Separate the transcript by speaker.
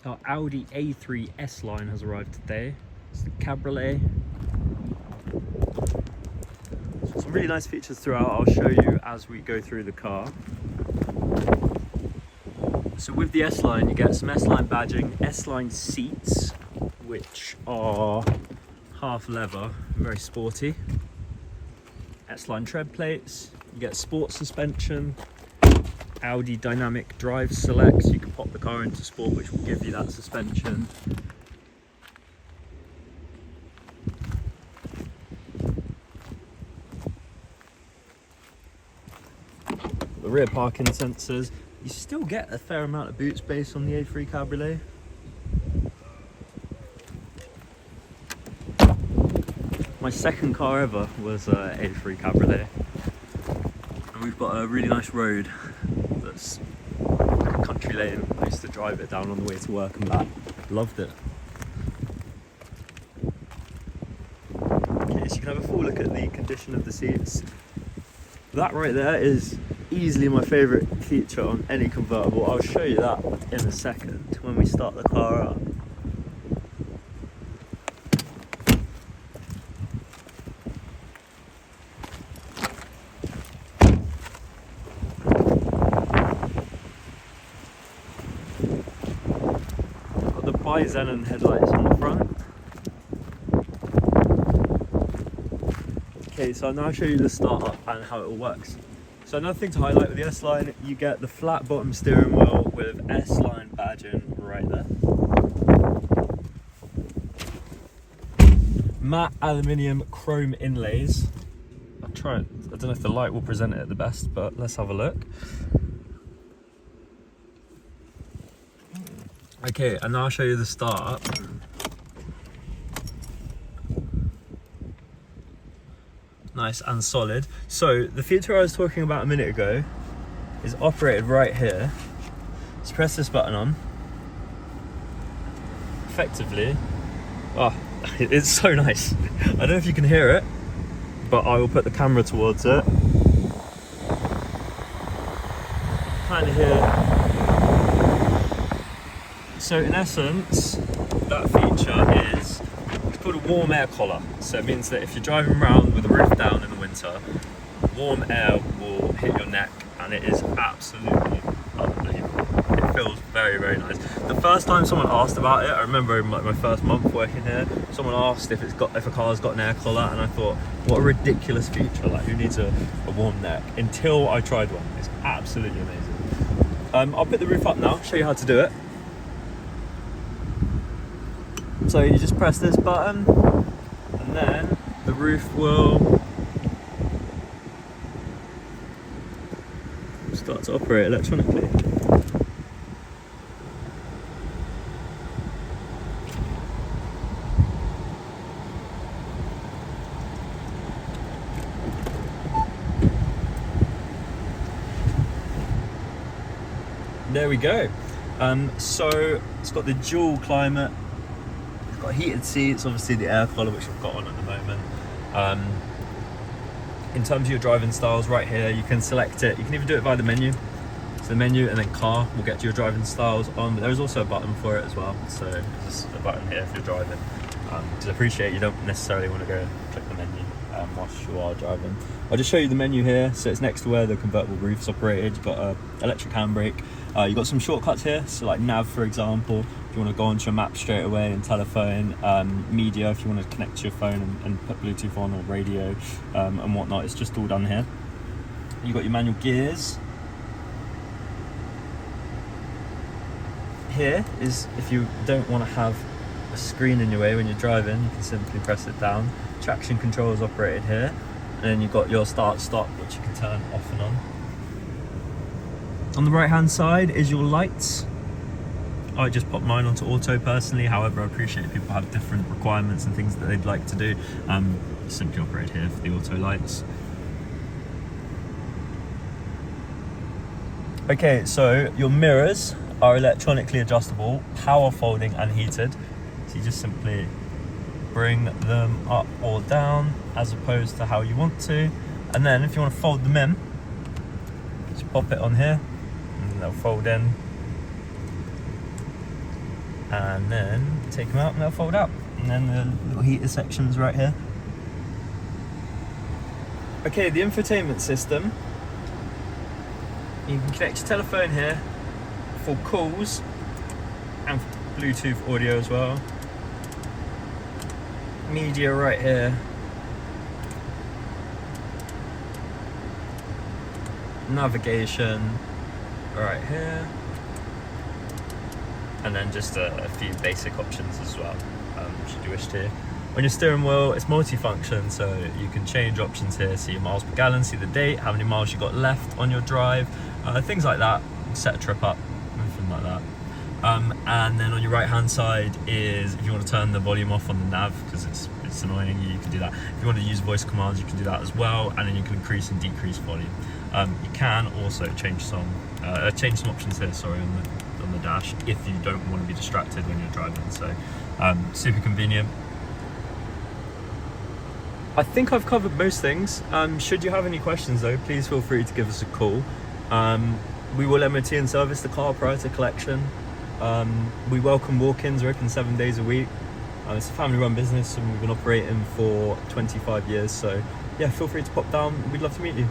Speaker 1: our Audi A3 S-Line has arrived today. It's the Cabriolet. So some really nice features throughout. I'll show you as we go through the car. So with the S-Line, you get some S-Line badging, S-Line seats, which are half leather, very sporty. S-Line tread plates, you get sport suspension, Audi Dynamic Drive Select, so you can pop the car into sport, which will give you that suspension. The rear parking sensors. You still get a fair amount of boot space on the A3 Cabriolet. My second car ever was A3 Cabriolet. And we've got a really nice road that's like a country lane. I used to drive it down on the way to work and back. Loved it. Okay, so you can have a full look at the condition of the seats. That right there is easily my favourite feature on any convertible. I'll show you that in a second when we start the car up. Got the bi-xenon headlights on the front. Okay, so I'll now show you the startup and how it all works. So another thing to highlight with the S-Line, you get the flat bottom steering wheel with S-Line badging right there. Matte aluminium chrome inlays. I don't know if the light will present it at the best, but let's have a look. Okay, and now I'll show you the startup. Nice and solid. So the feature I was talking about a minute ago is operated right here. Just press this button on. Effectively, it's so nice. I don't know if you can hear it, but I will put the camera towards it. Kind of hear. So in essence, that feature is called a warm air collar. So it means that if you're driving around with the roof down in the winter, warm air will hit your neck, and it is absolutely unbelievable. It feels very, very nice. The first time someone asked about it, I remember in my first month working here, someone asked if a car's got an air collar, and I thought, what a ridiculous feature, like who needs a warm neck? Until I tried one. It's absolutely amazing. I'll put the roof up now, show you how to do it. So you just press this button, and then the roof will start to operate electronically. There we go. So it's got the dual climate. Got heated seats, obviously the air collar, which I've got on at the moment. In terms of your driving styles, right here you can select it. You can even do it via the menu. So the menu and then car will get to your driving styles on, but there is also a button for it as well. So there's a button here if you're driving. Because I appreciate you don't necessarily want to go click the menu whilst you are driving. I'll just show you the menu here. So it's next to where the convertible roof's operated. You've got an electric handbrake. You've got some shortcuts here, so like nav, for example, if you want to go onto your map straight away, and telephone, media, if you want to connect to your phone and put Bluetooth on, or radio and whatnot. It's just all done here. You've got your manual gears. Here is if you don't want to have a screen in your way when you're driving, you can simply press it down. Traction control is operated here, and then you've got your start stop, which you can turn off and on. On the right hand side is your lights. I just popped mine onto auto personally, however I appreciate people have different requirements and things that they'd like to do. Simply operate here for the auto lights. Okay, so your mirrors are electronically adjustable, power folding and heated. So you just simply bring them up or down as opposed to how you want to. And then if you want to fold them in, just pop it on here and they'll fold in. and then take them out and they'll fold out. And then the little heater section's right here. Okay, the infotainment system. You can connect your telephone here for calls and for Bluetooth audio as well. Media right here. Navigation right here. And then just a few basic options as well, should you wish to. On your steering wheel, it's multi-function, so you can change options here. See your miles per gallon, see the date, how many miles you got left on your drive, things like that. Set a trip up, anything like that. And then on your right hand side is if you want to turn the volume off on the nav, because it's annoying, you can do that. If you want to use voice commands, you can do that as well, and then you can increase and decrease volume. You can also change some options here, sorry, on the dash, if you don't want to be distracted when you're driving. So super convenient. I think I've covered most things. Should you have any questions though, please feel free to give us a call. We will MOT and service the car prior to collection. We welcome walk-ins, we're open 7 days a week. It's a family-run business and we've been operating for 25 years, so yeah, feel free to pop down. We'd love to meet you.